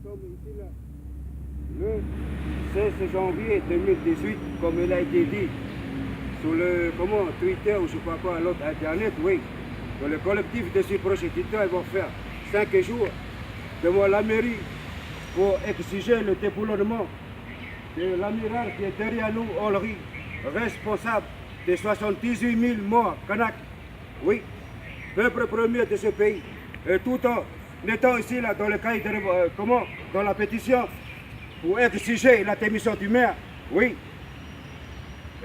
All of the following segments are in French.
sommes ici là, le 16 janvier 2018, comme il a été dit sur le Twitter ou je ne sais pas quoi, l'autre internet, oui, que le collectif de ces prosélyteurs vont faire 5 jours devant la mairie pour exiger le déboulonnement de l'amiral qui est derrière nous, Olry, responsable des 78 000 morts Kanak. Oui, peuple premier de ce pays. Et tout en étant ici là, dans le cahier de dans la pétition pour exiger la démission du maire. Oui.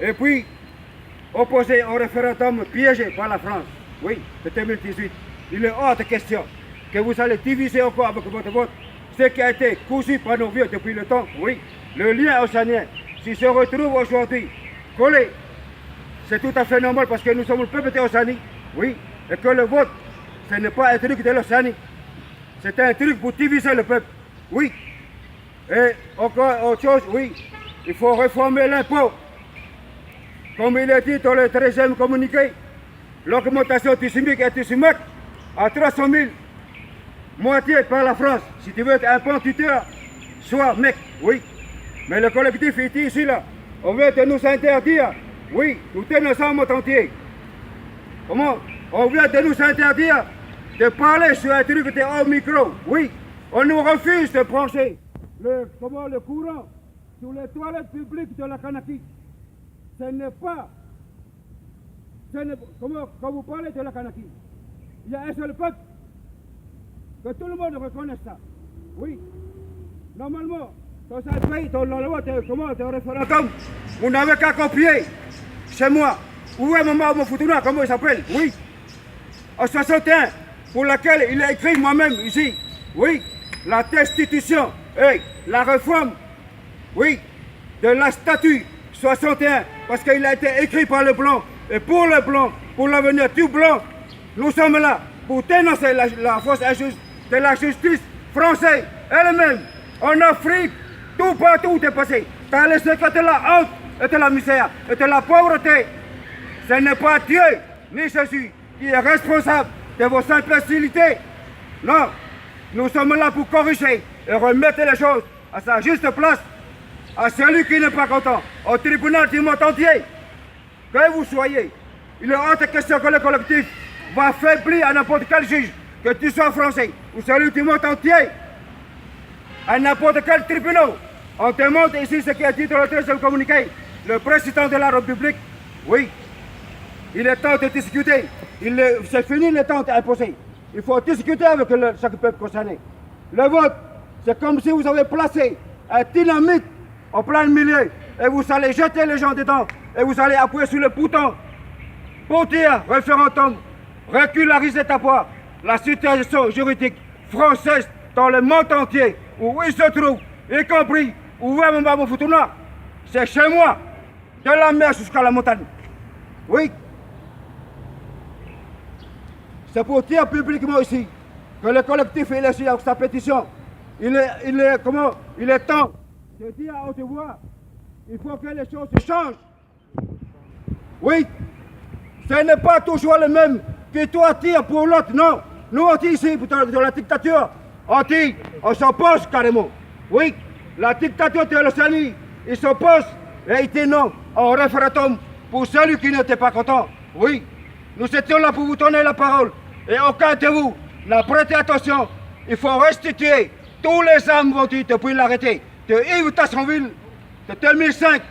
Et puis, opposé au référendum piégé par la France. Oui, de 2018. Il est hors de question que vous allez diviser encore avec votre vote ce qui a été cousu par nos vieux depuis le temps. Oui, le lien océanien, s'il se retrouve aujourd'hui collé, c'est tout à fait normal parce que nous sommes le peuple de l'Océanie. Oui, et que le vote, ce n'est pas un truc de l'Océanie. C'est un truc pour diviser le peuple. Oui. Et encore autre chose, oui, il faut réformer l'impôt. Comme il est dit dans le 13e communiqué, l'augmentation du SMIC et du SMIC à 300 000, moitié par la France. Si tu veux être un bon tuteur, sois mec, oui. Mais le collectif est ici là, on veut de nous interdire, oui, nous tenons ça en monde entier. Comment? On vient de nous interdire de parler sur un truc de haut micro, oui. On nous refuse de brancher le courant sur les toilettes publiques de la Kanaki. Ce n'est pas... quand vous parlez de la Kanaki, il y a un seul peuple, que tout le monde reconnaisse ça. Oui. Normalement, dans un pays, dans la loi de référendum, vous n'avez qu'à copier. Chez moi. Où est Maman Foutouna, comment il s'appelle? Oui. En 61, pour laquelle il a écrit moi-même ici. Oui. La destitution et la réforme, oui, de la statue 61, parce qu'il a été écrit par le blanc. Et pour le blanc, pour l'avenir du blanc, nous sommes là pour dénoncer la force injuste de la justice française elle-même. En Afrique, tout partout est passé. T'as laissé que de la honte et de la misère et de la pauvreté. Ce n'est pas Dieu ni Jésus qui est responsable de vos imbécilités. Non, nous sommes là pour corriger et remettre les choses à sa juste place. À celui qui n'est pas content, au tribunal du monde entier. Que vous soyez, il est hors de question que le collectif va faiblir à n'importe quel juge, que tu sois français ou celui du monde entier, à n'importe quel tribunal. On demande ici ce qui est dit dans le 13e communiqué. Le président de la République, oui, il est temps de discuter. C'est fini le temps d'imposer. Il faut discuter avec chaque peuple concerné. Le vote, c'est comme si vous avez placé un dynamite en plein milieu et vous allez jeter les gens dedans et vous allez appuyer sur le bouton pour dire référendum, régulariser d'abord la situation juridique française dans le monde entier où il se trouve, y compris où est Maman Foutouna. C'est chez moi, de la mer jusqu'à la montagne. Oui. C'est pour dire publiquement ici que le collectif est ici avec sa pétition. Il est temps de dire à haute voix, il faut que les choses changent. Oui, ce n'est pas toujours le même que toi tires pour l'autre, non. Nous on dit ici, dans la dictature, on s'oppose carrément. Oui, la dictature de l'Océanie, il s'oppose et il dit non au référendum pour celui qui n'était pas content. Oui, nous étions là pour vous donner la parole et aucun de vous n'a prêté attention. Il faut restituer tous les âmes vendus depuis l'arrêté de Yves Tassonville de 2005.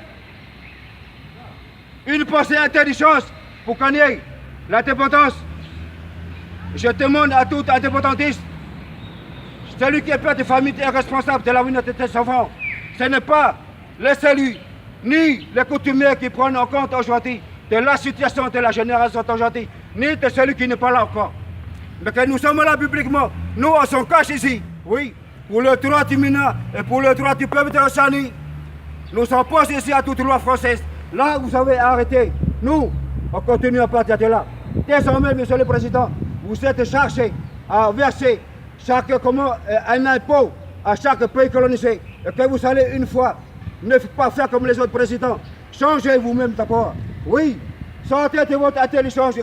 Une pensée intelligence pour gagner l'indépendance. Je demande à tout indépendantiste, celui qui est père de famille est responsable de l'avenir de tes enfants. Ce n'est pas les élus ni les coutumiers qui prennent en compte aujourd'hui de la situation de la génération d'aujourd'hui, ni de celui qui n'est pas là encore. Mais que nous sommes là publiquement, nous on s'en cache ici, oui, pour le droit du mineur et pour le droit du peuple de l'Océanie. Nous sommes posés ici à toute loi française. Là, vous avez arrêté. Nous, on continue à partir de là. Désormais, Monsieur le Président, vous êtes chargé à verser un impôt à chaque pays colonisé. Et que vous allez une fois ne pas faire comme les autres présidents. Changez vous-même d'abord. Oui, sortez de votre intelligence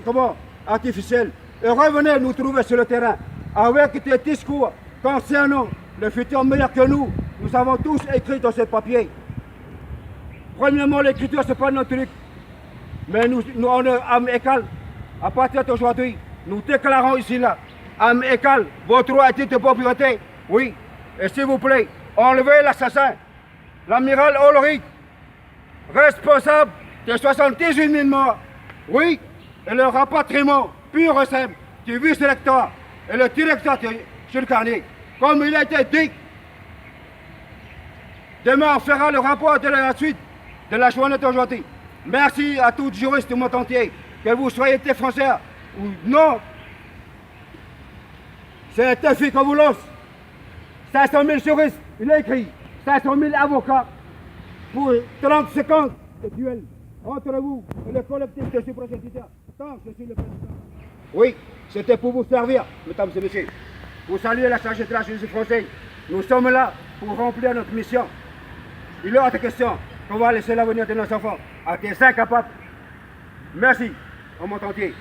artificielle et revenez nous trouver sur le terrain avec des discours concernant le futur meilleur que nous. Nous avons tous écrit dans ce papier. Premièrement, l'écriture, c'est pas notre truc. Mais nous on est âme égale. À partir d'aujourd'hui, nous déclarons ici là, âme égale, votre droit à titre de propriété. Oui. Et s'il vous plaît, enlevez l'assassin, l'amiral Ulrich, responsable de 78 000 morts. Oui. Et le rapatriement pur et simple du vice-recteur et le directeur de Jules Carnier. Comme il a été dit, demain on fera le rapport de la suite de la journée d'aujourd'hui. Merci à tous les juristes du monde entier, que vous soyez défenseurs ou non. C'est un défi qu'on vous lance. 500 000 juristes, il a écrit 500 000 avocats pour 30 secondes de duel entre vous et le collectif de supracéditaires. Tant que je suis le président. Oui, c'était pour vous servir, mesdames et messieurs. Pour saluer la sagesse de la justice française. Nous sommes là pour remplir notre mission. Il est hors de question qu'on va laisser l'avenir de nos enfants à des incapables. Merci au monde entier.